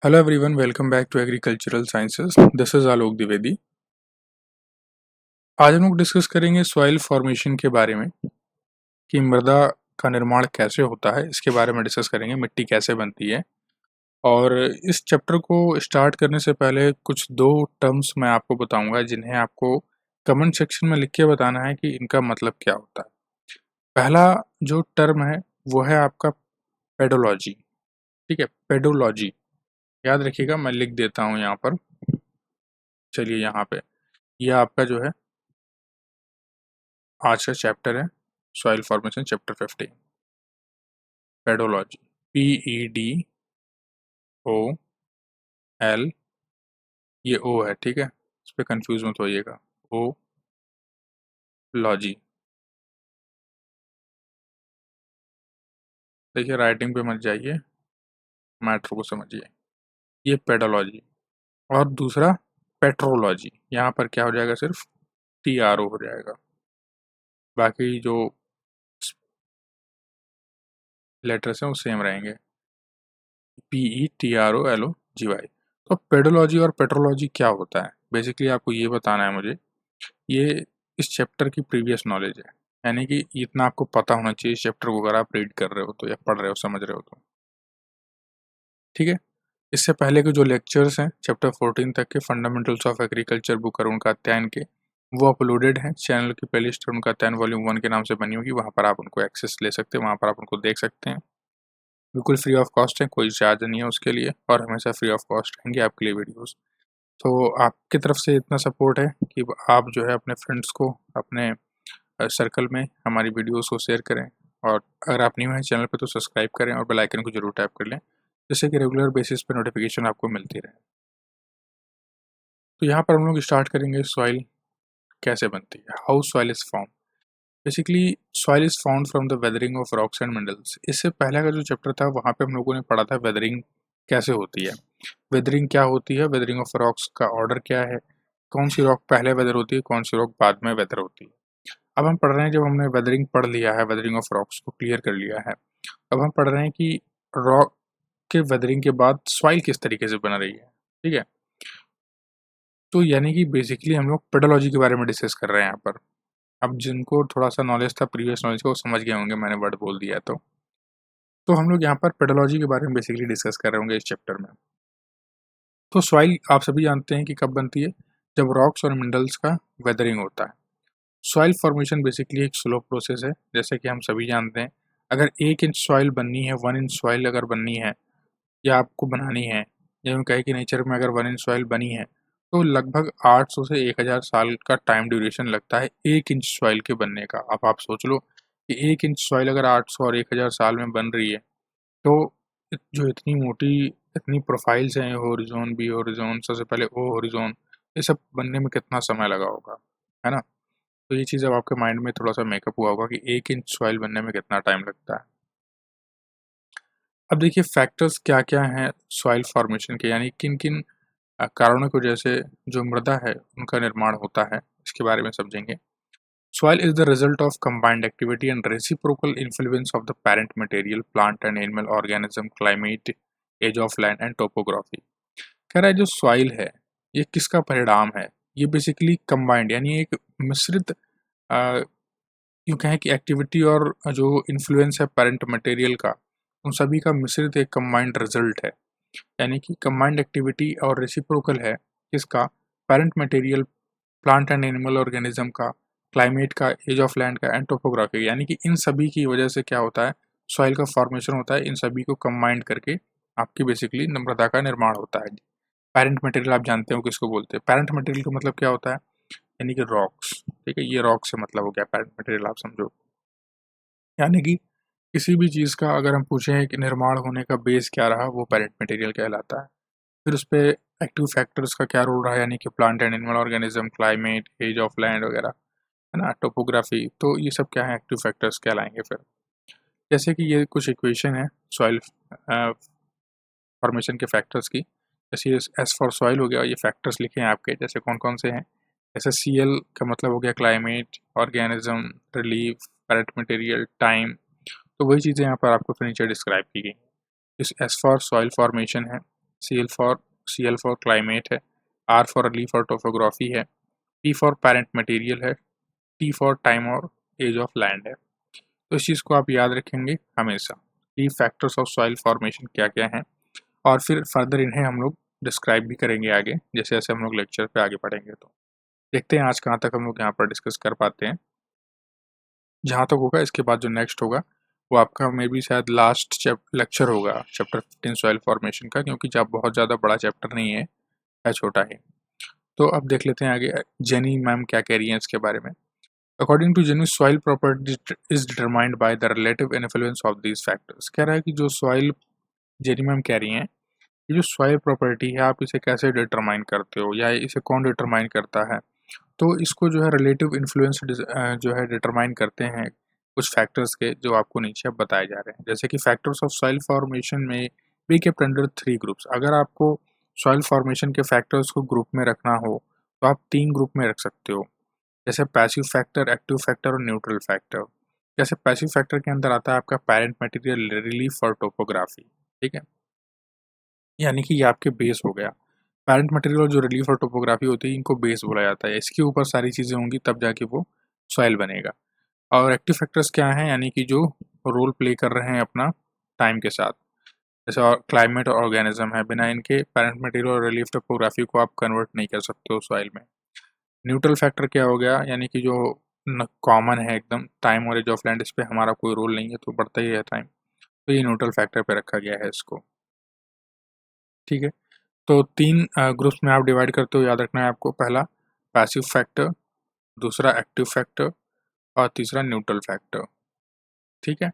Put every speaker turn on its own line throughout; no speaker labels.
Hello everyone, welcome back to agricultural sciences. This is Alok Dwivedi. आज हम लोग डिस्कस करेंगे सॉइल फॉर्मेशन के बारे में कि मृदा का निर्माण कैसे होता है। इसके बारे में डिस्कस करेंगे, मिट्टी कैसे बनती है। और इस चैप्टर को स्टार्ट करने से पहले कुछ दो टर्म्स मैं आपको बताऊंगा जिन्हें आपको कमेंट सेक्शन में लिख के बताना है कि इनका मतलब क्या होता है। पहला जो टर्म है वो है आपका पेडोलॉजी। ठीक है, पेडोलॉजी याद रखिएगा, मैं लिख देता हूँ यहाँ पर। चलिए यहाँ पे यह आपका जो है आज का चैप्टर है soil formation, chapter 15, pedology. PEDOL, ये ओ है, ठीक है, इस पर कंफ्यूज मत होइएगा। ओ लॉजी, देखिए राइटिंग पे मत जाइए, मैटर को समझिए। ये पेडोलॉजी। और दूसरा पेट्रोलॉजी, यहाँ पर क्या हो जाएगा, सिर्फ TRO हो जाएगा, बाकी जो लेटर्स हैं वो सेम रहेंगे, PETROLOGY। तो पेडोलॉजी और पेट्रोलॉजी क्या होता है, बेसिकली आपको ये बताना है मुझे। ये इस चैप्टर की प्रीवियस नॉलेज है, यानी कि इतना आपको पता होना चाहिए इस चैप्टर को, अगर आप रीड कर रहे हो तो या पढ़ रहे हो, समझ रहे हो तो। ठीक है, इससे पहले के जो लेक्चर्स हैं चैप्टर 14 तक के, फंडामेंटल्स ऑफ एग्रीकल्चर बुक और उनका अध्ययन के, वो अपलोडेड हैं चैनल की प्लेलिस्ट, उनका अध्ययन वॉल्यूम 1 के नाम से बनी होगी, वहाँ पर आप उनको एक्सेस ले सकते हैं, वहाँ पर आप उनको देख सकते हैं। बिल्कुल फ्री ऑफ कॉस्ट है, कोई चार्ज नहीं है उसके लिए, और हमेशा फ्री ऑफ कॉस्ट रहेंगे आपके लिए वीडियोज़। तो आपकी तरफ से इतना सपोर्ट है कि आप जो है अपने फ्रेंड्स को, अपने सर्कल में हमारी वीडियोस को शेयर करें, और अगर आप न्यू हैं चैनल पे तो सब्सक्राइब करें और बेल आइकन को जरूर टैप कर लें, जिससे कि रेगुलर बेसिस पे नोटिफिकेशन आपको मिलती रहे। तो यहाँ पर हम लोग स्टार्ट करेंगे सॉइल कैसे बनती है, how soil is form. Basically soil is found from the weathering of rocks and minerals. इससे पहले का जो चैप्टर था वहाँ पे हम लोगों ने पढ़ा था वेदरिंग कैसे होती है, वेदरिंग क्या होती है, वेदरिंग ऑफ रॉक्स का ऑर्डर क्या है, कौन सी रॉक पहले वेदर होती है, कौन सी रॉक बाद में वेदर होती है। अब हम पढ़ रहे हैं, जब हमने वेदरिंग पढ़ लिया है, वेदरिंग ऑफ रॉक्स को क्लियर कर लिया है, अब हम पढ़ रहे हैं कि रॉक के वेदरिंग के बाद सॉइल किस तरीके से बन रही है। ठीक है, तो यानी कि बेसिकली हम लोग पेडोलॉजी के बारे में डिस्कस कर रहे हैं यहाँ पर। अब जिनको थोड़ा सा नॉलेज था प्रीवियस नॉलेज का, वो समझ गए होंगे मैंने वर्ड बोल दिया तो हम लोग यहाँ पर पेडोलॉजी के बारे में बेसिकली डिस्कस कर रहे होंगे इस चैप्टर में। तो सॉइल आप सभी जानते हैं कि कब बनती है, जब रॉक्स और मिनरल्स का वेदरिंग होता है। सॉइल फॉर्मेशन बेसिकली एक स्लो प्रोसेस है, जैसे कि हम सभी जानते हैं। अगर 1 इंच सॉइल बननी है, 1 इंच सॉइल अगर बननी है या आपको बनानी है, या यूँ कहे कि नेचर में अगर 1 इंच सॉइल बनी है, तो लगभग 800 से 1000 साल का टाइम ड्यूरेशन लगता है 1 इंच सॉइल के बनने का। अब आप सोच लो कि 1 इंच सॉइल अगर 800 और 1000 साल में बन रही है, तो जो इतनी मोटी, इतनी प्रोफाइल्स हैं, हॉरिजॉन, बी हॉरिजॉन, सबसे पहले ओ हॉरिजॉन, ये सब बनने में कितना समय लगा होगा, है ना। तो ये चीज़ अब आपके माइंड में थोड़ा सा मेकअप हुआ होगा कि 1 इंच सॉइल बनने में कितना टाइम लगता है। अब देखिए फैक्टर्स क्या क्या हैं सॉइल फॉर्मेशन के, यानी किन किन कारणों की वजह से जो मृदा है उनका निर्माण होता है, इसके बारे में समझेंगे। Soil is the result of combined activity and reciprocal influence of the parent material, plant and animal organism, climate, age of land and topography. कह रहा है जो सॉइल है ये किसका परिणाम है, ये बेसिकली कंबाइंड यानी एक मिश्रित, यूँ कहें कि एक्टिविटी और जो इन्फ्लुएंस है पेरेंट मटेरियल का, उन सभी का मिश्रित एक कंबाइंड रिजल्ट है। यानी कि कंबाइंड एक्टिविटी और रेसिप्रोकल है किसका, parent material, plant and animal organism का, क्लाइमेट का, एज ऑफ लैंड का एंड टोपोग्राफी। यानी कि इन सभी की वजह से क्या होता है, सॉइल का फॉर्मेशन होता है, इन सभी को कंबाइंड करके आपकी बेसिकली मृदा का निर्माण होता है। पेरेंट मटेरियल आप जानते हो किसको बोलते हैं, पेरेंट मटेरियल का मतलब क्या होता है, यानी कि रॉक्स। ठीक है, ये रॉक से मतलब हो गया पेरेंट मटेरियल, आप समझो। यानी कि किसी भी चीज़ का अगर हम पूछें कि निर्माण होने का बेस क्या रहा, वो पेरेंट मटेरियल कहलाता है। फिर उस पे एक्टिव फैक्टर्स का क्या रोल रहा, यानी कि plant and animal organism, climate, age of land वगैरह, है ना, टोपोग्राफी, तो ये सब क्या है, एक्टिव फैक्टर्स कहलाएंगे। फिर जैसे कि ये कुछ इक्वेशन है सॉइल फॉर्मेशन के फैक्टर्स की, जैसे एस फॉर सॉइल हो गया, ये फैक्टर्स लिखे हैं आपके, जैसे कौन कौन से हैं। जैसे CL का मतलब हो गया climate, organism, relief, parent material, time. तो वही चीज़ें यहाँ पर आपको फिर नीचे डिस्क्राइब की गई। इस एस फॉर सॉइल फॉर्मेशन है, सी एल फॉर क्लाइमेट है, आर फॉर लीफ और टोपोग्राफी है, पी फॉर पेरेंट मटेरियल है, टी फॉर टाइम और एज ऑफ लैंड है। तो इस चीज़ को आप याद रखेंगे हमेशा कि फैक्टर्स ऑफ सॉइल फॉर्मेशन क्या क्या हैं, और फिर फर्दर इन्हें हम लोग डिस्क्राइब भी करेंगे आगे, जैसे जैसे हम लोग लेक्चर पे आगे बढ़ेंगे। तो देखते हैं आज कहाँ तक हम लोग यहाँ पर डिस्कस कर पाते हैं। जहाँ तक होगा इसके बाद जो नेक्स्ट होगा वो आपका मे बी शायद लास्ट लेक्चर होगा चैप्टर 15 सॉइल फॉर्मेशन का, क्योंकि जब बहुत ज़्यादा बड़ा चैप्टर नहीं है छोटा है। तो अब देख लेते हैं आगे जेनी मैम क्या कह रही हैं इसके बारे में। According to Jenny, soil property is determined by the relative influence of these factors. कह रहा है कि जो सॉइल, जेनी मैम कह रही हैं, ये जो सॉइल प्रॉपर्टी है आप इसे कैसे डिटरमाइन करते हो या इसे कौन डिटरमाइन करता है। तो इसको जो है रिलेटिव इन्फ्लुएंस जो है डिटरमाइन करते हैं कुछ फैक्टर्स के, जो आपको नीचे अब बताए जा रहे हैं। जैसे कि फैक्टर्स ऑफ सॉइल फॉर्मेशन में बी केप्ट अंडर 3 ग्रुप्स। अगर आपको सॉइल फॉर्मेशन के फैक्टर्स को ग्रुप में रखना हो तो आप 3 ग्रुप में रख सकते हो, जैसे पैसिव फैक्टर, एक्टिव फैक्टर और न्यूट्रल फैक्टर। जैसे पैसिव फैक्टर के अंदर आता है आपका पेरेंट मटेरियल, रिलीफ और टोपोग्राफी। ठीक है, यानी कि ये आपके बेस हो गया। पेरेंट मटेरियल और जो रिलीफ और टोपोग्राफी होती है इनको बेस बोला जाता है। इसके ऊपर सारी चीज़ें होंगी तब जाके वो सॉइल बनेगा। और एक्टिव फैक्टर्स क्या हैं, यानी कि जो रोल प्ले कर रहे हैं अपना टाइम के साथ, जैसे और क्लाइमेट और ऑर्गेनिज्म है, बिना इनके पेरेंट मटेरियल और रिलीफ टोपोग्राफी को आप कन्वर्ट नहीं कर सकते हो सॉइल में। न्यूट्रल फैक्टर क्या हो गया, यानी कि जो कॉमन है एकदम, टाइम और एज ऑफ लैंड, इस पर हमारा कोई रोल नहीं है तो बढ़ता ही है टाइम, तो ये न्यूट्रल फैक्टर पे रखा गया है इसको। ठीक है, तो 3 ग्रुप्स में आप डिवाइड करते हो, याद रखना है आपको। पहला पैसिव फैक्टर, दूसरा एक्टिव फैक्टर और तीसरा न्यूट्रल फैक्टर। ठीक है,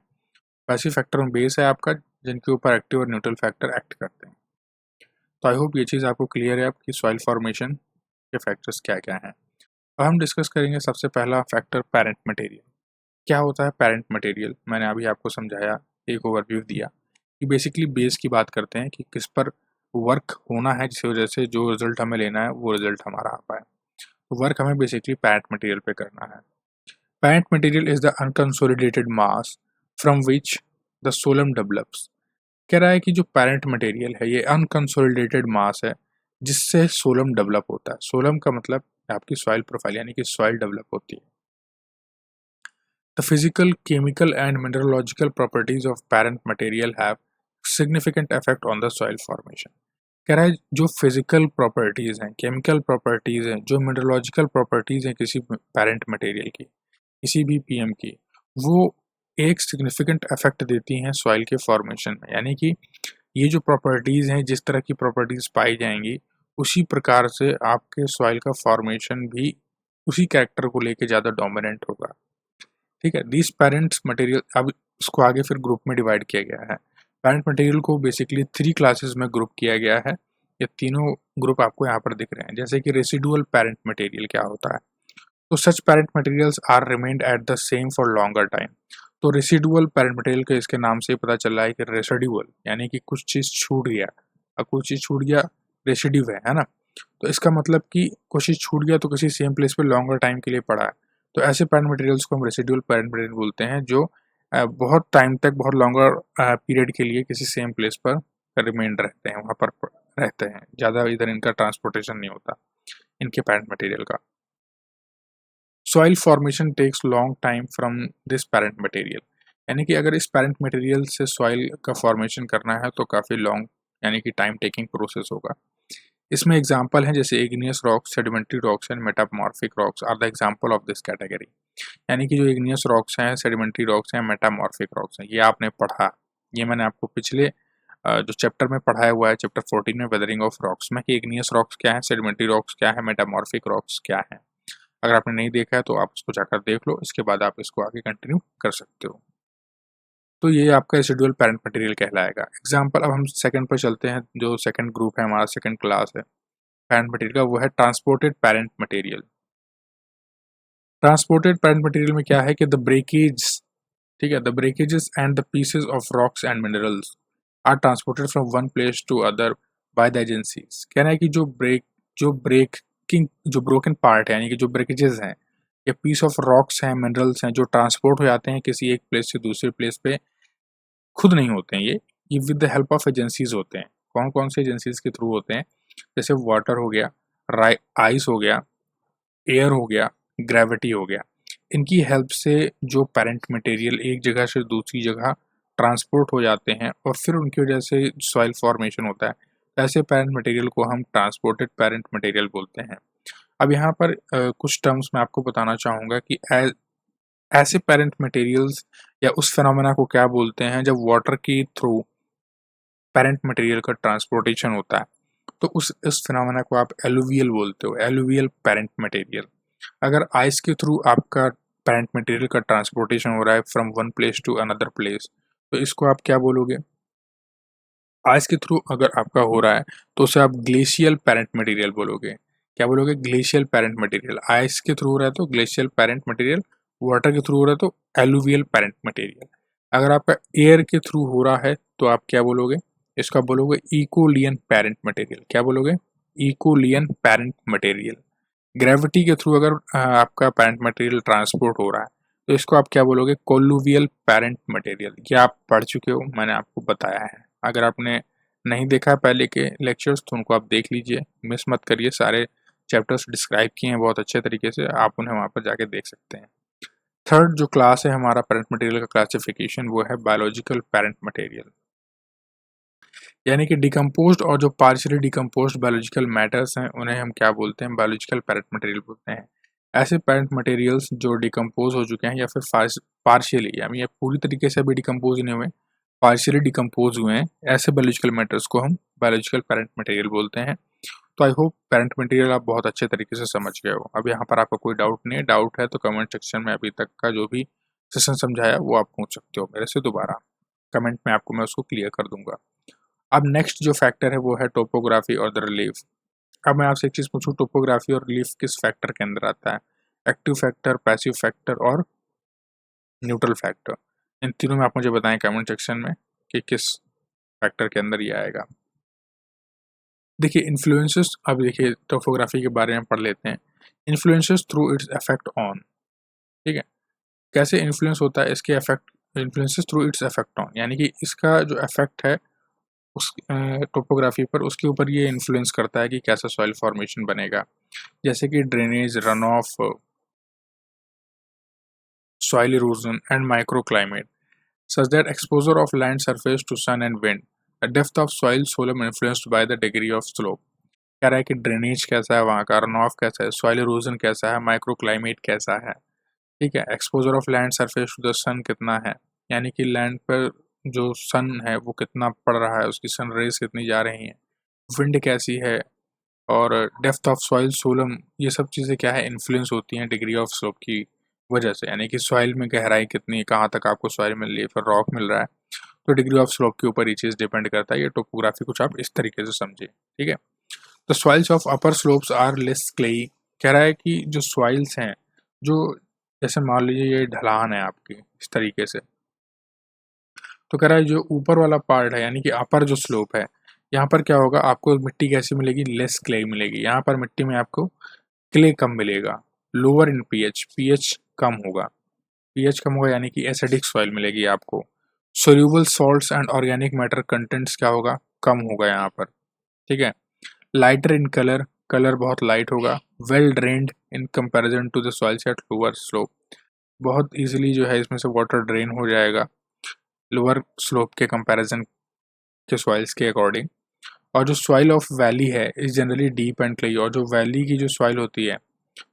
पैसिव फैक्टर में बेस है आपका, जिनके ऊपर एक्टिव और न्यूट्रल फैक्टर एक्ट करते हैं। तो आई होप ये चीज़ आपको क्लियर है आपकी सॉइल फॉर्मेशन के फैक्टर्स क्या क्या हैं। अब हम डिस्कस करेंगे सबसे पहला फैक्टर पेरेंट मटेरियल। क्या होता है पेरेंट मटेरियल, मैंने अभी आपको समझाया, एक ओवरव्यू दिया कि बेसिकली बेस की बात करते हैं कि किस पर वर्क होना है, जिसकी वजह से जो रिजल्ट हमें लेना है वो रिजल्ट हमारा आ पाए। तो वर्क हमें बेसिकली पेरेंट मटेरियल पे करना है। Parent material is the unconsolidated mass from which the solum develops. कह रहा है कि जो पेरेंट मटेरियल है ये अनकंसोलिडेटेड मास है जिससे सोलम डेवलप होता है। सोलम का मतलब आपकी सॉइल प्रोफाइल, यानी कि सॉइल डेवलप होती है। The physical, chemical and mineralogical properties of parent material have significant effect on the soil formation. कह रहा है जो फिजिकल प्रॉपर्टीज़ हैं, केमिकल प्रॉपर्टीज़ हैं, जो मिनरलॉजिकल प्रॉपर्टीज़ हैं किसी पेरेंट मटेरियल की, किसी भी पीएम की, वो एक सिग्निफिकेंट इफेक्ट देती हैं सॉइल के फॉर्मेशन में। यानी कि ये जो प्रॉपर्टीज़ हैं, जिस तरह की प्रॉपर्टीज़ पाई जाएंगी उसी प्रकार से आपके सॉइल का फॉर्मेशन भी उसी कैरेक्टर को लेके ज़्यादा डोमिनेंट होगा। ठीक है, दिस पेरेंट्स मटेरियल, अब इसको आगे फिर ग्रुप में डिवाइड किया गया है। पेरेंट मटेरियल को बेसिकली 3 क्लासेस में ग्रुप किया गया है। ये तीनों ग्रुप आपको यहाँ पर दिख रहे हैं। जैसे कि रेसिडुअल पेरेंट मटेरियल क्या होता है, तो such parent materials are remained at the same for longer time. तो रेसिडुअल पेरेंट मटेरियल के इसके नाम से ही पता चल रहा है कि रेसिडुअल यानी कि कुछ चीज़ छूट गया, अब कुछ चीज़ छूट गया, रेसिड्यू है ना। तो इसका मतलब कि कुछ चीज़ छूट गया तो किसी सेम प्लेस पे लॉन्गर टाइम के लिए पड़ा है। तो ऐसे पेरेंट मटेरियल्स को हम रेसिडुअल पेरेंट मटेरियल बोलते हैं, जो बहुत टाइम तक, बहुत लॉन्गर पीरियड के लिए किसी सेम प्लेस पर रिमेंड रहते हैं, वहाँ पर रहते हैं, ज़्यादा इधर इनका ट्रांसपोर्टेशन नहीं होता इनके पेरेंट मटेरियल का। Soil formation takes long time from this parent material, यानी कि अगर इस पेरेंट मटेरियल से सॉइल का फॉर्मेशन करना है तो काफ़ी लॉन्ग, यानी कि टाइम टेकिंग प्रोसेस होगा। इसमें एग्जाम्पल हैं जैसे igneous rocks, sedimentary rocks and metamorphic rocks are the example of this category. यानी कि जो इग्नियस रॉक्स हैं, सेडिमेंट्री रॉक्स हैं, मेटामॉर्फिक रॉक्स हैं, ये आपने पढ़ा, ये मैंने आपको पिछले जो चैप्टर में पढ़ाया हुआ है, चैप्टर 14 में वेदरिंग ऑफ रॉक्स में, कि इग्नियस रॉक्स क्या है, सेडिमेंट्री रॉक्स क्या है, मेटामॉर्फिक रॉक्स क्या है। अगर आपने नहीं देखा है तो आप उसको जाकर देख लो, इसके बाद आप इसको आगे कंटिन्यू कर सकते हो। तो ये आपका रेसिडुअल पेरेंट मटेरियल कहलाएगा। एग्जाम्पल, अब हम सेकंड पर चलते हैं, जो सेकंड ग्रुप है हमारा, सेकंड क्लास है पेरेंट मटेरियल का, वो है transported parent material. Transported parent material में क्या है कि द ब्रेकेज, ठीक है, the breakages and the pieces of rocks and minerals are transported from one place to other by the agencies. कहना है कि जो ब्रेकिंग, जो ब्रोकन पार्ट है, यानी कि जो ब्रेकेजेस हैं या पीस ऑफ रॉक्स हैं, मिनरल्स हैं, जो ट्रांसपोर्ट हो जाते हैं किसी एक प्लेस से दूसरे प्लेस पे, खुद नहीं होते हैं ये with the help of agencies होते हैं। कौन कौन से एजेंसीज के थ्रू होते हैं, जैसे वाटर हो गया, आइस हो गया, एयर हो गया, ग्रेविटी हो गया। इनकी हेल्प से जो पेरेंट मटेरियल एक जगह से दूसरी जगह ट्रांसपोर्ट हो जाते हैं और फिर उनकी वजह से सॉइल फॉर्मेशन होता है। ऐसे पेरेंट मटेरियल को हम ट्रांसपोर्टेड पेरेंट मटेरियल बोलते हैं। अब यहाँ पर कुछ टर्म्स मैं आपको बताना चाहूँगा कि ऐसे पेरेंट मटेरियल्स या उस फिनोमेना को क्या बोलते हैं जब वाटर के थ्रू पेरेंट मटेरियल का ट्रांसपोर्टेशन होता है। तो उस फिनोमेना को आप एलुवियल बोलते हो, एलुवियल पेरेंट मटेरियल। अगर आइस के थ्रू आपका पेरेंट मटेरियल का ट्रांसपोर्टेशन हो रहा है from one place to another place, तो इसको आप क्या बोलोगे? आइस के थ्रू अगर आपका हो रहा है तो उसे आप ग्लेशियल पेरेंट मटेरियल बोलोगे। क्या बोलोगे? Glacial parent material. आइस के थ्रू हो रहा है तो ग्लेशियल पेरेंट मटेरियल, वाटर के थ्रू हो रहा है तो एलुवियल पेरेंट मटेरियल। अगर आपका एयर के थ्रू हो रहा है तो आप क्या बोलोगे? इसको आप बोलोगे इकोलियन पेरेंट मटेरियल। क्या बोलोगे? इकोलियन पेरेंट मटेरियल। ग्रेविटी के थ्रू अगर आपका पेरेंट मटेरियल ट्रांसपोर्ट हो रहा है तो इसको आप क्या बोलोगे? कोलुवियल पेरेंट मटेरियल। ये आप पढ़ चुके हो, मैंने आपको बताया है। अगर आपने नहीं देखा पहले के लेक्चर्स तो उनको आप देख लीजिए, मिस मत करिए। सारे चैप्टर्स डिस्क्राइब किए हैं बहुत अच्छे तरीके से, आप उन्हें वहाँ पर जाके देख सकते हैं। थर्ड जो क्लास है हमारा पेरेंट मटेरियल का क्लासिफिकेशन, वो है बायोलॉजिकल पेरेंट मटेरियल, यानी कि डिकम्पोज्ड और जो पार्शियली डिकम्पोज्ड बायोलॉजिकल मैटर्स हैं उन्हें हम क्या बोलते हैं? बायोलॉजिकल पेरेंट मटेरियल बोलते हैं। ऐसे पेरेंट मटेरियल्स जो डिकम्पोज हो चुके हैं या फिर पार्शियली, यानी ये पूरी तरीके से अभी डिकम्पोज नहीं हुए, पार्शियली डिकम्पोज हुए हैं, ऐसे बायोलॉजिकल मैटर्स को हम बायोलॉजिकल पेरेंट मटेरियल बोलते हैं। तो आई होप पेरेंट मटेरियल आप बहुत अच्छे तरीके से समझ गए हो। अब यहाँ पर आपका कोई डाउट नहीं है, डाउट है तो कमेंट सेक्शन में अभी तक का जो भी सेशन समझाया वो आप पूछ सकते हो मेरे से दोबारा, कमेंट में आपको मैं उसको क्लियर कर दूंगा। अब नेक्स्ट जो फैक्टर है वो है टोपोग्राफी और द रिलीफ। अब मैं आपसे एक चीज़ पूछूं, टोपोग्राफी और रिलीफ किस फैक्टर के अंदर आता है? एक्टिव फैक्टर, पैसिव फैक्टर और न्यूट्रल फैक्टर। इन तीनों में आप मुझे बताएं कमेंट सेक्शन में कि किस फैक्टर के अंदर ये आएगा। देखिए इन्फ्लुएंसेस, अब देखिए टोपोग्राफी के बारे में पढ़ लेते हैं। Influences through its effect on, ठीक है, कैसे इन्फ्लुएंस होता है इसके effect, influences through its effect on, यानी कि इसका जो इफेक्ट है उस टोपोग्राफी पर, उसके ऊपर ये इन्फ्लुएंस करता है कि कैसा सॉइल फॉर्मेशन बनेगा। जैसे कि drainage, run off, soil erosion and micro climate such that exposure of land surface to sun and wind, the depth of soil solum influenced by the degree of slope. कह रहा है कि drainage कैसा है वहाँ का, रन ऑफ कैसा है, सॉइल इरोजन कैसा है, माइक्रो क्लाइमेट कैसा है, ठीक है, exposure of land surface to the sun कितना है, यानी कि लैंड पर जो सन है वो कितना पड़ रहा है, उसकी सन रेज कितनी जा रही हैं, विंड कैसी है, और डेप्थ ऑफ सॉइल सोलम, ये सब चीज़ें क्या है, इन्फ्लुएंस होती हैं डिग्री ऑफ स्लोप की वजह से, यानी कि सॉइल में गहराई कितनी है, कहाँ तक आपको सॉइल मिल रही है, फिर रॉक मिल रहा है, तो डिग्री ऑफ स्लोप के ऊपर ये चीज़ डिपेंड करता है। ये टोपोग्राफी कुछ आप इस तरीके से समझे, ठीक है। The soils of upper slopes are less clayey, कह रहा है कि जो सॉइल्स हैं, जो जैसे मान लीजिए ये ढलान है आपकी इस तरीके से, तो कह रहा है जो ऊपर वाला पार्ट है यानी कि अपर जो स्लोप है, यहाँ पर क्या होगा, आपको मिट्टी कैसी मिलेगी? लेस क्ले मिलेगी। यहाँ पर मिट्टी में आपको क्ले कम मिलेगा। लोअर इन पीएच, पीएच कम होगा, पीएच कम होगा यानी कि एसिडिक सॉइल मिलेगी आपको। Soluble salts and organic matter contents क्या होगा? कम होगा यहाँ पर, ठीक है। लाइटर इन कलर, कलर बहुत लाइट होगा। Well drained in comparison to the soils at lower slope, बहुत इजीली जो है इसमें से वाटर ड्रेन हो जाएगा लोअर स्लोप के कंपैरिजन के सॉइल्स के अकॉर्डिंग। और जो सॉइल ऑफ वैली है is generally deep and clayey, और जो वैली की जो सॉइल होती है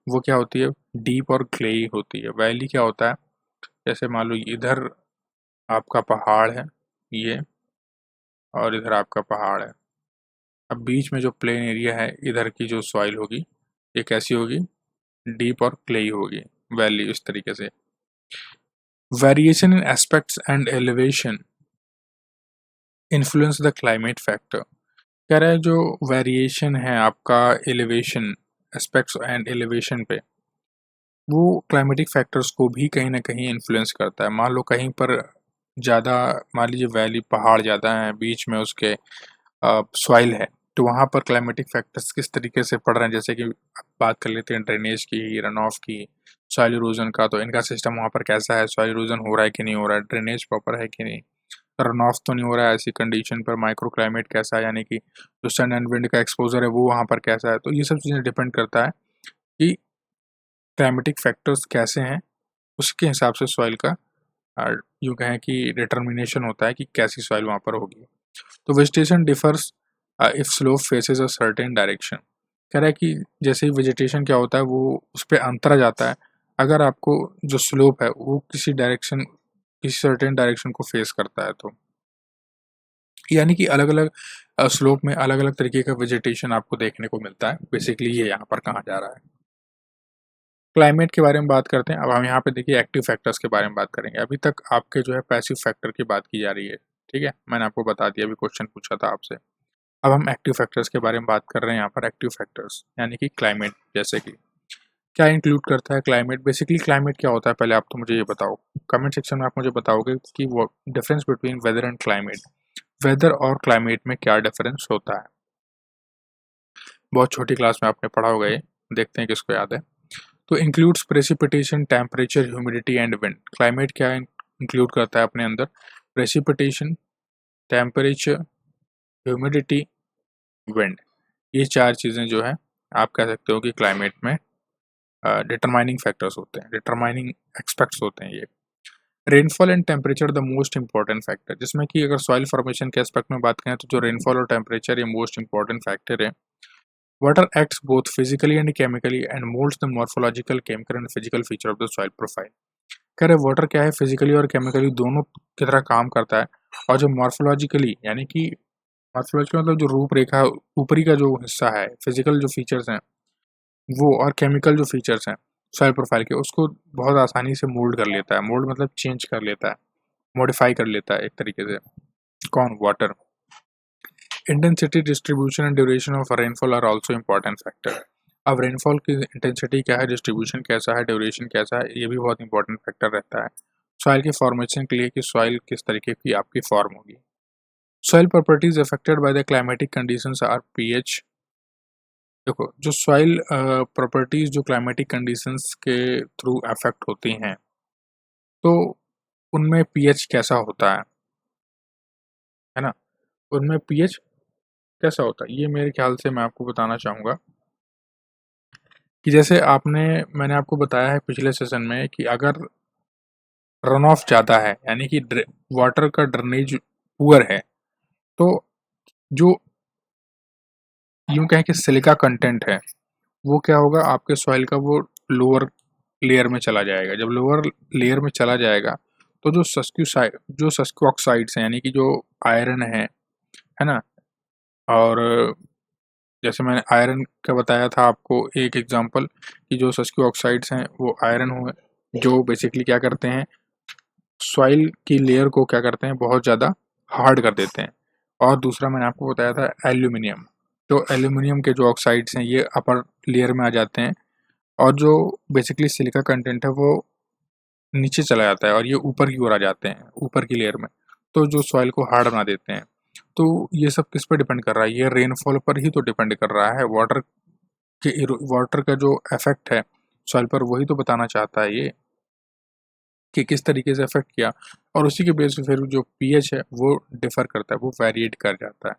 वो क्या होती है? डीप और क्लेई होती है। वैली क्या होता है, जैसे मान लो इधर आपका पहाड़ है ये, और इधर आपका पहाड़ है, अब बीच में जो प्लेन एरिया है इधर की जो सॉइल होगी ये कैसी होगी? डीप और क्लेई होगी, वैली इस तरीके से। Variation in aspects and elevation influence the climate factor, कह रहा है जो वेरिएशन है आपका एलिवेशन, एस्पेक्ट्स एंड एलिवेशन पे, वो क्लाइमेटिक फैक्टर्स को भी कहीं ना कहीं इन्फ्लुएंस करता है। मान लो कहीं पर ज़्यादा, मान लीजिए वैली पहाड़ ज़्यादा है, बीच में उसके सॉइल है, तो वहाँ पर क्लाइमेटिक फैक्टर्स किस तरीके से पड़ रहे हैं, जैसे कि आप बात कर लेते हैं ड्रेनेज की, रन ऑफ की, सॉइल इरोजन का, तो इनका सिस्टम वहाँ पर कैसा है, सॉइल इरोजन हो रहा है कि नहीं हो रहा है, ड्रेनेज प्रॉपर है कि नहीं, रन ऑफ तो नहीं हो रहा है ऐसी कंडीशन पर, माइक्रो क्लाइमेट कैसा है, यानी कि जो सन एंड विंड का एक्सपोजर है वो वहाँ पर कैसा है। तो ये सब चीज़ें डिपेंड करता है कि क्लाइमेटिक फैक्टर्स कैसे हैं, उसके हिसाब से सॉइल का यूँ कहें कि डिटर्मिनेशन होता है कि कैसी सॉइल वहाँ पर होगी। तो vegetation differs if slope faces a certain direction. कह रहा है कि जैसे ही वेजिटेशन क्या होता है वो उस पे अंतर आ जाता है अगर आपको जो स्लोप है वो किसी सर्टेन डायरेक्शन को फेस करता है। तो यानी कि अलग अलग स्लोप में अलग अलग तरीके का वेजिटेशन आपको देखने को मिलता है। बेसिकली ये यहाँ पर कहा जा रहा है। क्लाइमेट के बारे में बात करते हैं। अब हम यहाँ पे देखिए एक्टिव फैक्टर्स के बारे में बात करेंगे। अभी तक आपके जो है पैसिव फैक्टर की बात की जा रही है, ठीक है, मैंने आपको बता दिया, अभी क्वेश्चन पूछा था आपसे। अब हम एक्टिव फैक्टर्स के बारे में बात कर रहे हैं यहाँ पर। एक्टिव फैक्टर्स यानी कि क्लाइमेट, जैसे कि क्या इंक्लूड करता है क्लाइमेट। बेसिकली क्लाइमेट क्या होता है पहले आप तो मुझे ये बताओ, कमेंट सेक्शन में आप मुझे बताओगे कि वो difference between weather and climate, weather और क्लाइमेट में क्या डिफरेंस होता है। बहुत छोटी क्लास में आपने पढ़ा होगा ये, देखते हैं किसको याद है। तो includes precipitation, temperature, humidity and wind. Climate क्या इंक्लूड करता है अपने अंदर, प्रेसिपिटेशन, टेम्परेचर, ह्यूमिडिटी, विंड। ये चार चीज़ें जो है आप कह सकते हो कि क्लाइमेट में डिटरमाइनिंग फैक्टर्स होते हैं, डिटरमाइनिंग एक्सपेक्ट्स होते हैं ये। Rainfall and temperature the most important factor, जिसमें कि अगर सॉइल फॉर्मेशन के एस्पेक्ट में बात करें तो जो रेनफॉल और टेम्परेचर ये मोस्ट इंपॉर्टेंट फैक्टर है। Water acts both physically and chemically and moulds the morphological, chemical and physical feature of the soil profile. कह रहे वाटर क्या है, फिजिकली और केमिकली दोनों की तरह काम करता है। और जो मॉर्फोलॉजिकली यानी कि मॉर्फोलॉजिकल मतलब जो रूपरेखा ऊपरी का जो हिस्सा है, फिजिकल जो फीचर्स हैं वो, और केमिकल जो फीचर्स हैं सॉइल प्रोफाइल के, उसको बहुत आसानी से मोल्ड कर लेता है। मोल्ड मतलब चेंज कर लेता है, मॉडिफाई कर लेता है एक तरीके से। कौन? Water. Intensity, distribution and duration of rainfall are also important factor. अब रेनफॉल की इंटेंसिटी क्या है, डिस्ट्रीब्यूशन कैसा है, ड्यूरेशन कैसा है, ये भी बहुत इंपॉर्टेंट फैक्टर रहता है सॉइल के फॉर्मेशन के लिए कि सॉइल किस तरीके की आपकी फॉर्म होगी। Soil properties affected by the climatic conditions are pH. देखो जो सॉइल प्रॉपर्टीज जो क्लाइमेटिक कंडीशंस के थ्रू अफेक्ट होती हैं तो उनमें पीएच कैसा होता है ना, उनमें पीएच कैसा होता है ये मेरे ख्याल से मैं आपको बताना चाहूँगा कि जैसे मैंने आपको बताया है पिछले सेशन में कि अगर रन ऑफ ज़्यादा है यानी कि वाटर का ड्रेनेज पुअर है तो जो यूं कहें कि सिलिका कंटेंट है वो क्या होगा, आपके सॉइल का वो लोअर लेयर में चला जाएगा। जब लोअर लेयर में चला जाएगा तो जो सस्क्यू ऑक्साइड्स हैं यानी कि जो आयरन है ना, और जैसे मैंने आयरन का बताया था आपको एक एग्जांपल कि जो सस्क्यू ऑक्साइड्स हैं वो आयरन हुए जो बेसिकली क्या करते हैं, सॉइल की लेयर को क्या करते हैं, बहुत ज़्यादा हार्ड कर देते हैं। और दूसरा मैंने आपको बताया था एल्यूमिनियम, तो एल्यूमिनियम के जो ऑक्साइड्स हैं ये अपर लेयर में आ जाते हैं और जो बेसिकली सिलिका कंटेंट है वो नीचे चला जाता है और ये ऊपर की ओर आ जाते हैं ऊपर की लेयर में, तो जो सॉइल को हार्ड बना देते हैं। तो ये सब किस पर डिपेंड कर रहा है, ये रेनफॉल पर ही तो डिपेंड कर रहा है। वाटर का जो इफेक्ट है सॉइल पर वही तो बताना चाहता है ये कि किस तरीके से इफेक्ट किया, और उसी के बेस पे फिर जो पीएच है वो डिफर करता है, वो वेरिएट कर जाता है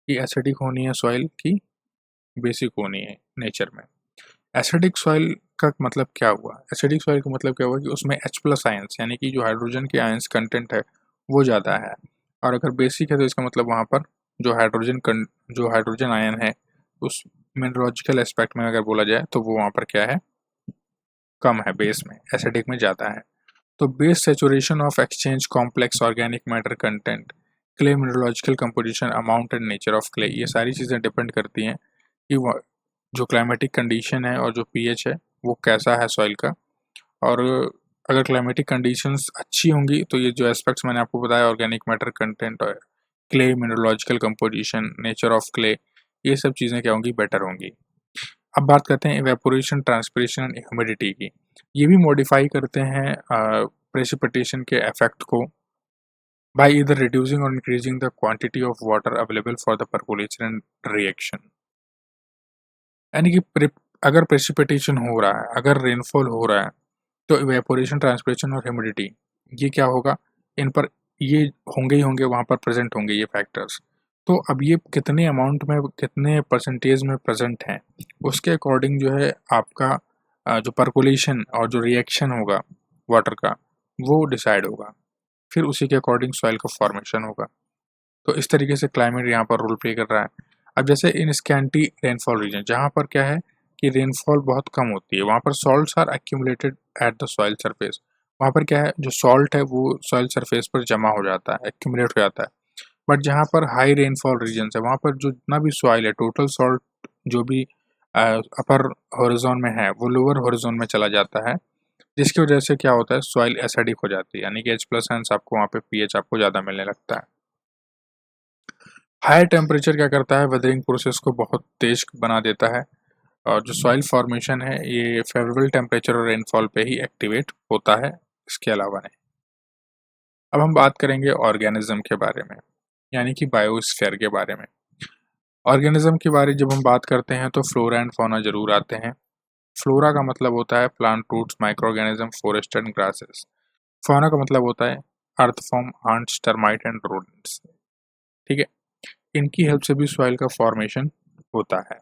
कि एसिडिक होनी है सॉइल की बेसिक होनी है नेचर में। एसिडिक सॉइल का मतलब क्या हुआ, एसिडिक सॉइल का मतलब क्या हुआ कि उसमें H+ आयंस यानी कि जो हाइड्रोजन के आयंस कंटेंट है वो ज़्यादा है, और अगर बेसिक है तो इसका मतलब वहाँ पर जो हाइड्रोजन आयन है उस मिनरोलॉजिकल एस्पेक्ट में अगर बोला जाए तो वो वहाँ पर क्या है, कम है, बेस में एसिडिक में ज़्यादा है। तो base saturation of exchange, complex organic matter content, clay mineralogical composition, amount and nature of clay, ये सारी चीज़ें डिपेंड करती हैं कि जो क्लाइमेटिक कंडीशन है और जो पीएच है वो कैसा है सॉइल का। और अगर क्लाइमेटिक कंडीशंस अच्छी होंगी तो ये जो एस्पेक्ट्स मैंने आपको बताया, organic matter content, clay mineralogical composition, nature of clay, ये सब चीज़ें क्या होंगी, बेटर होंगी। अब बात करते हैं इवेपोरेशन, ट्रांसपिरेशन एंड ह्यूमिडिटी की। ये भी मॉडिफाई करते हैं प्रेसिपिटेशन के इफेक्ट को by either reducing or increasing the quantity of water available for the percolation and reaction। यानी कि अगर प्रेसिपिटेशन हो रहा है, अगर रेनफॉल हो रहा है तो इवेपोरेशन, ट्रांसपिरेशन और ह्यूमिडिटी ये क्या होगा, इन पर ये होंगे ही होंगे, वहाँ पर प्रेजेंट होंगे ये फैक्टर्स। तो अब ये कितने अमाउंट में, कितने परसेंटेज में प्रेजेंट हैं, उसके अकॉर्डिंग जो है आपका जो परकोलेशन और जो रिएक्शन होगा वाटर का वो डिसाइड होगा। फिर उसी के अकॉर्डिंग सॉइल का फॉर्मेशन होगा। तो इस तरीके से क्लाइमेट यहाँ पर रोल प्ले कर रहा है। अब जैसे इन स्कैंटी रेनफॉल रीजन, जहाँ पर क्या है कि रेनफॉल बहुत कम होती है, वहाँ पर salts are accumulated at the soil surface. वहाँ पर क्या है, जो सॉल्ट है वो सॉइल सरफेस पर जमा हो जाता है, एक्यूमुलेट हो जाता है। बट जहाँ पर हाई रेनफॉल रीजन है, वहाँ पर जो जितना भी सॉइल है, टोटल सॉल्ट जो भी अपर हॉरिजॉन में है वो लोअर हॉरिजॉन में चला जाता है, जिसकी वजह से क्या होता है, सॉइल एसिडिक हो जाती है, यानी कि H+ आपको वहाँ पे pH आपको ज़्यादा मिलने लगता है। हाई टेम्परेचर क्या करता है, वेदरिंग प्रोसेस को बहुत तेज बना देता है, और जो सॉइल फॉर्मेशन है ये फेवरेबल टेम्परेचर और रेनफॉल पे ही एक्टिवेट होता है, इसके अलावा नहीं। अब हम बात करेंगे ऑर्गेनिज्म के बारे में, यानी कि बायोस्फीयर के बारे में। ऑर्गेनिज्म के बारे जब हम बात करते हैं तो फ्लोरा एंड फौना जरूर आते हैं। फ्लोरा का मतलब होता है plant, roots, micro organism, forest and grasses. Fauna का मतलब होता है earthworm, ants, termite and rodents. ठीक है, इनकी हेल्प से भी सॉइल का फॉर्मेशन होता है।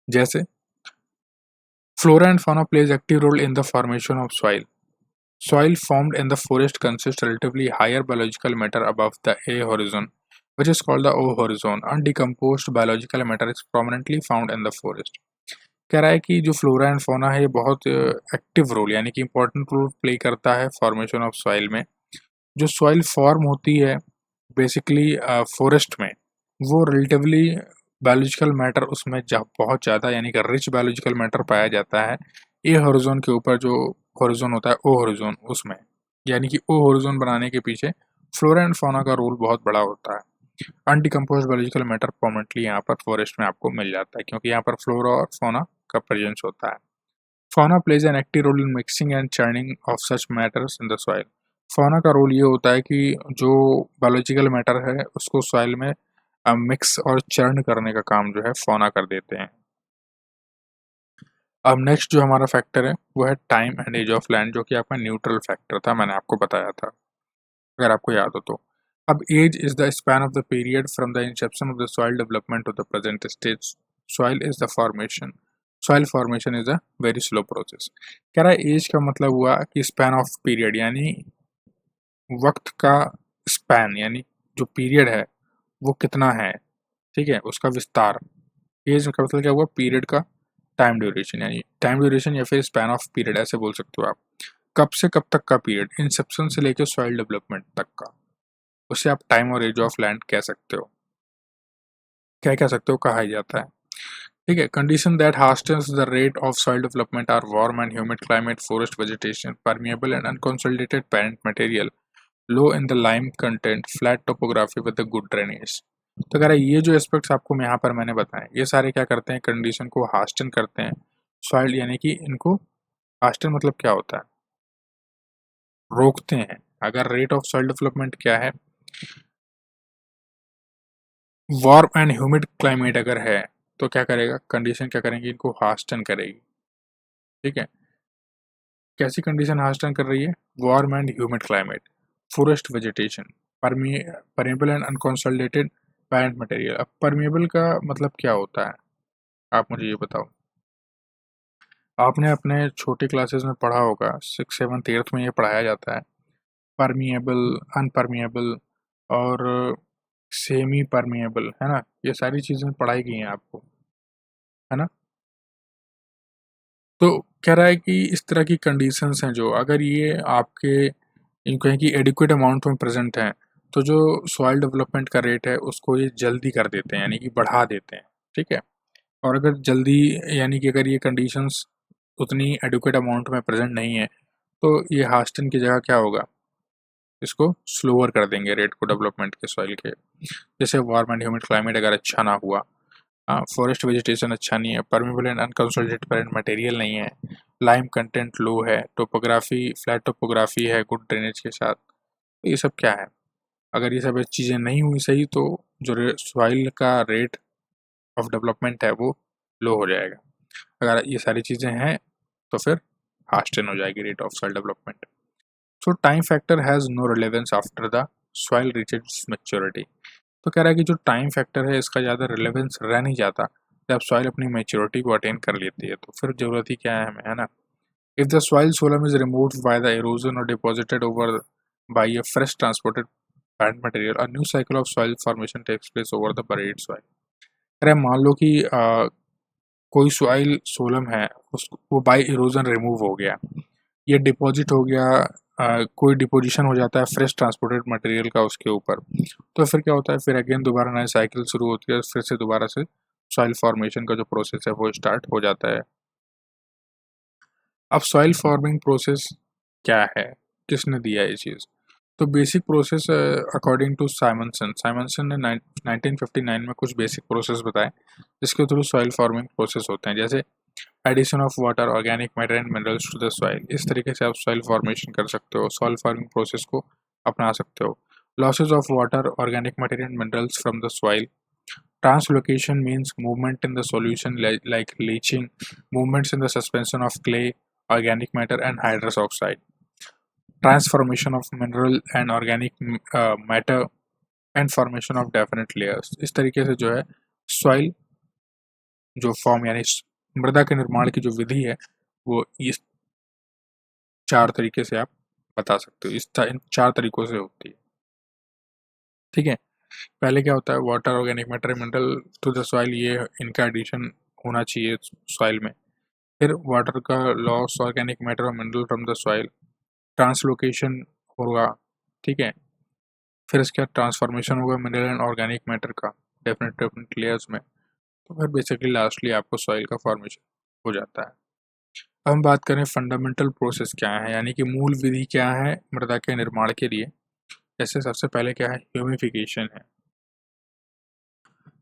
जैसे flora and fauna plays active role in the formation of soil. Soil formed in the forest consists relatively higher biological matter above the A horizon, which is called the O horizon. Undecomposed biological matter is prominently found in the forest. कह रहा है कि जो flora and fauna है ये बहुत active role, यानी कि इंपॉर्टेंट रोल प्ले करता है फॉर्मेशन ऑफ सॉइल में। जो सॉइल फॉर्म होती है बेसिकली फॉरेस्ट में, वो रिलेटिवली बायोलॉजिकल मैटर उसमें बहुत ज़्यादा, यानी कि रिच बायोलॉजिकल मैटर पाया जाता है ए हॉरिजॉन के ऊपर, जो हॉरिजॉन होता है ओ हॉरिजॉन उसमें। यानी कि ओ हॉरिजॉन बनाने के पीछे फ्लोरा एंड फौना का रोल बहुत बड़ा होता है। अनडिकम्पोज बायोलॉजिकल मैटर परमानेंटली यहाँ पर फॉरेस्ट में आपको मिल जाता है, क्योंकि यहाँ पर फ्लोरा और फौना का प्रेजेंस होता है। Fauna plays an active role in mixing and churning of such matters in the soil. Fauna का रोल ये होता है कि जो बायोलॉजिकल मैटर है उसको सॉइल में मिक्स और चर्न करने का काम जो है फौना कर देते हैं। अब नेक्स्ट जो हमारा फैक्टर है वो है time and age of land, जो कि आपका न्यूट्रल फैक्टर था, मैंने आपको बताया था, अगर आपको याद हो तो। अब age is the span of the period from the inception of the soil development to the present stage. Soil is the formation, soil formation is a very slow process. कह रहा है एज का मतलब हुआ कि स्पैन ऑफ पीरियड, यानी वक्त का स्पैन, यानी जो पीरियड है वो कितना है, ठीक है, उसका विस्तार। एज का मतलब क्या हुआ, पीरियड का टाइम ड्यूरेशन, यानी टाइम ड्यूरेशन या फिर स्पैन ऑफ पीरियड ऐसे बोल सकते हो आप। कब से कब तक का पीरियड, इंसेप्शन से लेकर सॉइल डेवलपमेंट तक का, उसे आप टाइम और एज ऑफ लैंड कह सकते हो। क्या कह सकते हो, कहा ही जाता है। ठीक है, condition that hastens the rate of soil development are warm and humid climate, forest vegetation, permeable and unconsolidated parent material, low in the lime content, flat topography with the good drainage. तो कह रहा है ये जो aspects आपको यहाँ पर मैंने बताए, ये सारे क्या करते हैं, कंडीशन को हास्टन करते हैं सॉइल, यानी कि इनको हास्टन मतलब क्या होता है, रोकते हैं। अगर रेट ऑफ सॉइल डेवलपमेंट क्या है, वार्म एंड ह्यूमिड क्लाइमेट अगर है तो क्या करेगा, कंडीशन क्या करेंगे, इनको हास्टन करेगी। ठीक है, कैसी कंडीशन हास्टन कर रही है, warm and humid climate, forest vegetation, permeable and unconsolidated parent material. अब परमेबल का मतलब क्या होता है, आप मुझे ये बताओ। आपने अपने छोटे क्लासेस में पढ़ा होगा, 6, 7, 8 में ये पढ़ाया जाता है, परमिएबल, अनपरमिएबल और सेमी परमिएबल, है ना, ये सारी चीज़ें पढ़ाई गई हैं आपको, है ना। तो कह रहा है कि इस तरह की कंडीशंस हैं जो, अगर ये आपके यूँ कहें कि एडिक्वेट अमाउंट में प्रेजेंट हैं, तो जो सॉइल डेवलपमेंट का रेट है उसको ये जल्दी कर देते हैं, यानी कि बढ़ा देते हैं। ठीक है, और अगर जल्दी, यानी कि अगर ये कंडीशंस उतनी एडिक्वेट अमाउंट में प्रेजेंट नहीं है, तो ये हास्टन की जगह क्या होगा, इसको स्लोअर कर देंगे रेट को डेवलपमेंट के सॉइल के। जैसे वार्म एंड ह्यूमिड क्लाइमेट अगर अच्छा ना हुआ, फॉरेस्ट वेजिटेशन अच्छा नहीं है, permeable and unconsolidated parent material नहीं है, लाइम कंटेंट लो है, टोपोग्राफी फ्लैट टोपोग्राफी है गुड ड्रेनेज के साथ, तो ये सब क्या है, अगर ये सब चीज़ें नहीं हुई सही तो जो सॉइल का रेट ऑफ डेवलपमेंट है वो लो हो जाएगा। अगर ये सारी चीज़ें हैं तो फिर हास्टन हो जाएगी rate of soil development. So time factor has no relevance after the soil reaches maturity. तो कह रहा है कि जो टाइम फैक्टर है इसका ज़्यादा रिलेवेंस रह नहीं जाता जब सॉइल अपनी मैच्योरिटी को अटेन कर लेती है, तो फिर ज़रूरत ही क्या है हमें, है ना। If the soil solum is removed by the erosion और deposited over by a fresh transported plant material, a new cycle of soil formation takes place over the buried soil। अरे मान लो कि कोई सॉइल सोलम है, वो बाय इरोजन रिमूव हो गया, ये डिपॉजिट हो गया, कोई डिपोजिशन हो जाता है फ्रेश ट्रांसपोर्टेड मटेरियल का उसके ऊपर, तो फिर क्या होता है, फिर अगेन दोबारा नया साइकिल शुरू होती है, फिर से दोबारा से सॉइल फॉर्मेशन का जो प्रोसेस है वो स्टार्ट हो जाता है। अब सॉइल फॉर्मिंग प्रोसेस क्या है, किसने दिया ये चीज़, तो बेसिक प्रोसेस अकॉर्डिंग टू साइमनसन ने 1959 में कुछ बेसिक प्रोसेस बताए जिसके थ्रू सॉइल फॉर्मिंग प्रोसेस होते हैं, जैसे addition of water, organic matter and minerals to the soil. इस तरीके से आप सॉइल फॉर्मेशन कर सकते हो, सॉइल फॉर्मिंग प्रोसेस को अपना सकते हो। Losses of water, organic matter and minerals from the soil. Translocation means movement in the solution like leaching, movements in the suspension of clay, organic matter and hydrous oxide, transformation of mineral and organic matter and formation of definite layers। इस तरीके से जो है soil जो form यानी मृदा के निर्माण की जो विधि है वो इस 4 तरीके से आप बता सकते हो, इन 4 तरीकों से होती है। ठीक है, पहले क्या होता है, water, organic matter, mineral to the soil, ये इनका एडिशन होना चाहिए सॉइल में। फिर वाटर का लॉस, ऑर्गेनिक मैटर और mineral from the soil, translocation होगा। ठीक है, फिर इसके बाद ट्रांसफॉर्मेशन होगा मिनरल एंड ऑर्गेनिक मैटर का डेफिनेट लेयर्स में, तो फिर बेसिकली लास्टली आपको सॉइल का फॉर्मेशन हो जाता है। अब हम बात करें फंडामेंटल प्रोसेस क्या है, यानी कि मूल विधि क्या है मृदा के निर्माण के लिए। जैसे सबसे पहले क्या है, ह्यूमिफिकेशन है,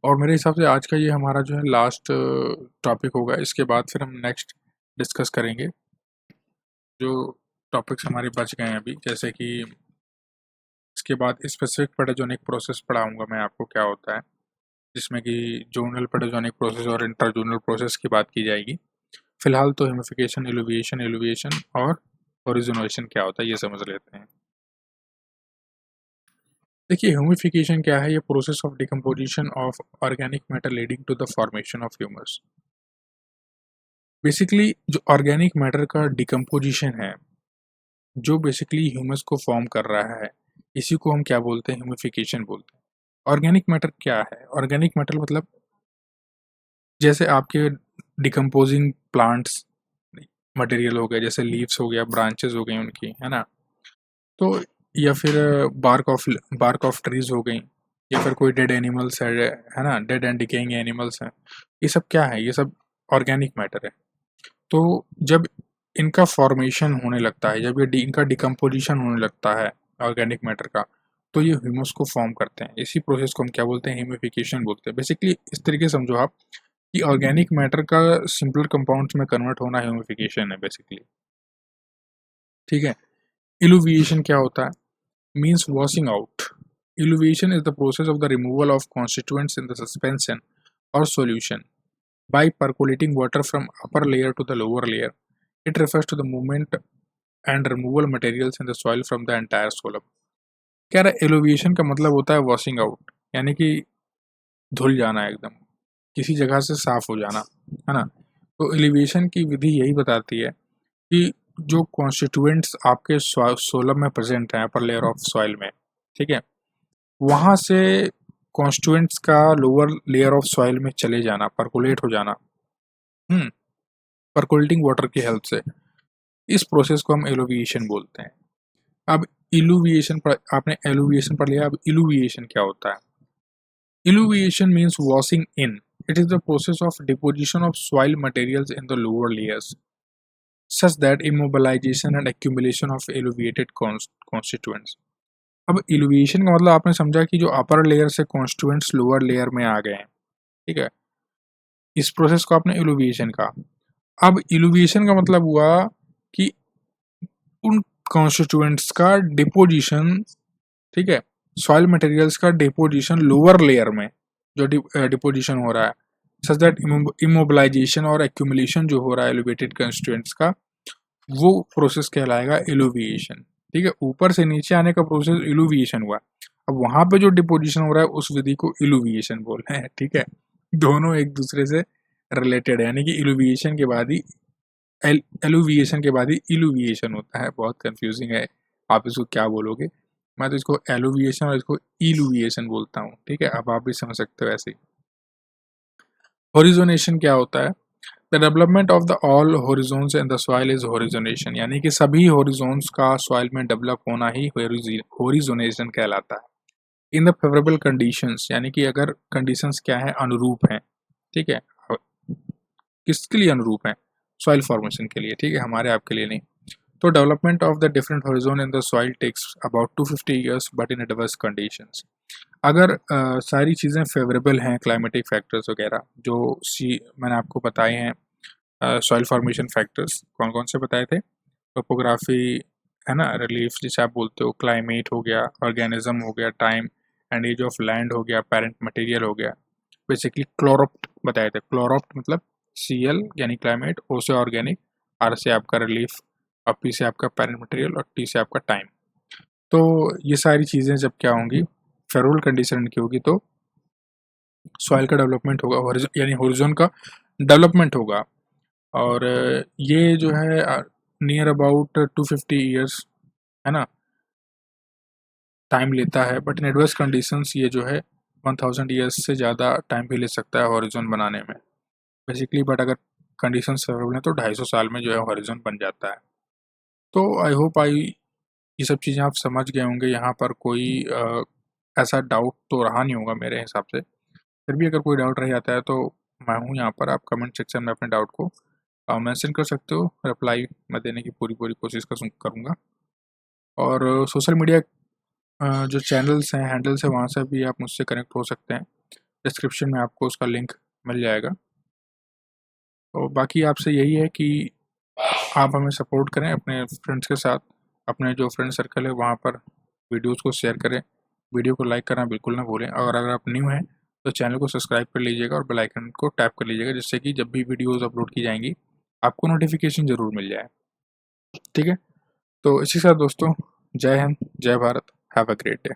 और मेरे हिसाब से आज का ये हमारा जो है लास्ट टॉपिक होगा। इसके बाद फिर हम नेक्स्ट डिस्कस करेंगे जो टॉपिक्स हमारे बच गए हैं अभी, जैसे कि इसके बाद स्पेसिफिक पेडोजेनिक प्रोसेस पढ़ाऊंगा मैं आपको क्या होता है, जिसमें कि जोनल पेडोजेनिक प्रोसेस और इंटरजोनल प्रोसेस की बात की जाएगी। फिलहाल तो ह्यूमिफिकेशन, एलुविएशन और ओरिजिनेशन क्या होता है ये समझ लेते हैं। देखिए ह्यूमिफिकेशन क्या है, ये process of decomposition of organic matter leading to the formation of humus. Basically जो ऑर्गेनिक मैटर का डिकम्पोजिशन है, जो बेसिकली ह्यूमस को फॉर्म कर रहा है, इसी को हम क्या बोलते हैं, ह्यूमिफिकेशन बोलते हैं। ऑर्गेनिक मैटर क्या है, ऑर्गेनिक मैटर मतलब जैसे आपके डिकम्पोजिंग प्लांट्स मटेरियल हो गए, जैसे लीव्स हो गया, ब्रांचेस हो गई उनकी, है ना, तो या फिर बार्क ऑफ ट्रीज हो गई, या फिर कोई डेड एनिमल्स है ना, डेड एंड डिकेइंग एनिमल्स हैं, ये सब क्या है, ये सब ऑर्गेनिक मैटर है। तो जब इनका फॉर्मेशन होने लगता है, जब ये इनका डिकम्पोजिशन होने लगता है ऑर्गेनिक मैटर का, तो ये ह्यूमस को फॉर्म करते हैं। इसी प्रोसेस को हम क्या बोलते हैं, ह्यूमिफिकेशन बोलते हैं। बेसिकली इस तरीके से समझो आप कि ऑर्गेनिक मैटर का सिंपल कंपाउंड्स में कन्वर्ट होना ह्यूमिफिकेशन है बेसिकली। ठीक है, इलुविएशन क्या होता है, means washing out. Illuviation is the process of the removal of constituents in the suspension और solution by percolating water from upper layer to the lower layer. It refers to the movement and removal materials in the soil from the entire soil। क्या रहा, एलोविएशन का मतलब होता है washing out, यानी कि धुल जाना, एकदम किसी जगह से साफ हो जाना, है ना। तो एलिवेशन की विधि यही बताती है कि जो कॉन्स्टिट्यूएंट्स आपके सोलम में प्रेजेंट हैं अपर लेयर ऑफ सॉइल में, ठीक है, वहाँ से कॉन्स्टिट्यूएंट्स का लोअर लेयर ऑफ सॉइल में चले जाना, परकोलेट हो जाना, परकोलेटिंग वाटर की हेल्प से, इस प्रोसेस को हम एलोविएशन बोलते हैं। अब इलुविएशन पर आपने एलुविएशन पढ़ लिया, अब इलुविएशन क्या होता है। Illuviation means washing in. It is the process of deposition of soil materials in the lower layers such that immobilization and accumulation of eluviated constituents। अब इलुविएशन का मतलब आपने समझा कि जो अपर लेयर से कॉन्स्टिट्यूएंट्स लोअर लेयर में आ गए हैं, ठीक है, इस प्रोसेस को आपने इलुविएशन कहा। अब इलुविएशन का मतलब हुआ कि उन कॉन्स्टिट्यूएंट्स का डिपोजिशन, ठीक है, सॉइल मटेरियल्स का डिपोजिशन लोअर लेयर में जो डिपोजिशन हो रहा है, सच दैट इमोबिलाइजेशन और एक्यूमुलेशन जो हो रहा है एलिवेटेड कंस्टिट्यूएंट्स का, वो प्रोसेस कहलाएगा इलुविएशन। ठीक है, ऊपर से नीचे आने का प्रोसेस इलुविएशन हुआ। अब वहां पे जो डिपोजिशन हो रहा है उस विधि को इलुविएशन बोल रहे हैं। ठीक है, दोनों एक दूसरे से रिलेटेड है, यानी कि इलुविएशन के बाद ही एलुविएशन के बाद ही इलुविएशन होता है। बहुत कंफ्यूजिंग है, आप इसको क्या बोलोगे। मैं तो इसको एलुविएशन और इसको इलुविएशन बोलता हूँ। ठीक है, अब आप भी समझ सकते हो ऐसे ही। होरिजोनेशन क्या होता है? The development of the all horizons in the soil is horizonation, यानी कि सभी होरिजोन्स का सॉइल में डेवलप होना ही होरिजोनेशन कहलाता है। इन द फेवरेबल कंडीशंस, यानी कि अगर कंडीशंस क्या है, अनुरूप हैं। ठीक है, किसके लिए अनुरूप है? सॉइल फॉर्मेशन के लिए। ठीक है, हमारे आपके लिए नहीं। तो development of the different horizon in the soil takes about 250 years but in adverse conditions. अगर सारी चीज़ें फेवरेबल हैं, क्लाइमेटिक फैक्टर्स वगैरह जो मैंने आपको बताए हैं, सॉइल फॉर्मेशन फैक्टर्स कौन कौन से बताए थे? टोपोग्राफी है ना, रिलीफ जिसे आप बोलते हो, क्लाइमेट हो गया, ऑर्गेनिज्म हो गया, time and age of land हो गया, पेरेंट मटेरियल हो गया। बेसिकली क्लोरोप्ट बताए थे। क्लोरोप्ट मतलब CL यानी क्लाइमेट, O से ऑर्गेनिक, R से आपका रिलीफ, और P से आपका पेरेंट मटेरियल, और T से आपका टाइम। तो ये सारी चीज़ें जब क्या होंगी, फेवरेबल कंडीशन की होगी, तो सॉइल का डेवलपमेंट होगा, यानी होरिजोन का डेवलपमेंट होगा। और ये जो है नियर अबाउट 250 ईयर्स है ना, टाइम लेता है। बट इन एडवर्स कंडीशंस ये जो है 1000 ईयर्स से ज़्यादा टाइम भी ले सकता है हॉरिजॉन बनाने में बेसिकली। बट अगर कंडीशन फेवरेबल है तो 250 साल में जो है हॉरिजॉन बन जाता है। तो आई होप ये सब चीज़ें आप समझ गए होंगे। यहाँ पर कोई ऐसा डाउट तो रहा नहीं होगा मेरे हिसाब से। फिर भी अगर कोई डाउट रह जाता है तो मैं हूँ यहाँ पर, आप कमेंट सेक्शन में अपने डाउट को मेंशन कर सकते हो। रिप्लाई मैं देने की पूरी पूरी कोशिश करूँगा। और सोशल मीडिया जो चैनल्स हैं, हैंडल्स हैं, वहाँ से भी आप मुझसे कनेक्ट हो सकते हैं। डिस्क्रिप्शन में आपको उसका लिंक मिल जाएगा। तो बाकी आपसे यही है कि आप हमें सपोर्ट करें अपने फ्रेंड्स के साथ। अपने जो फ्रेंड सर्कल है वहाँ पर वीडियोज़ को शेयर करें। वीडियो को लाइक करना बिल्कुल ना भूलें। और अगर आप न्यू हैं तो चैनल को सब्सक्राइब कर लीजिएगा और बेल आइकन को टैप कर लीजिएगा, जिससे कि जब भी वीडियोज़ अपलोड की जाएंगी आपको नोटिफिकेशन ज़रूर मिल जाए। ठीक है, तो इसी के साथ दोस्तों, जय हिंद, जय Bharat, have a great day.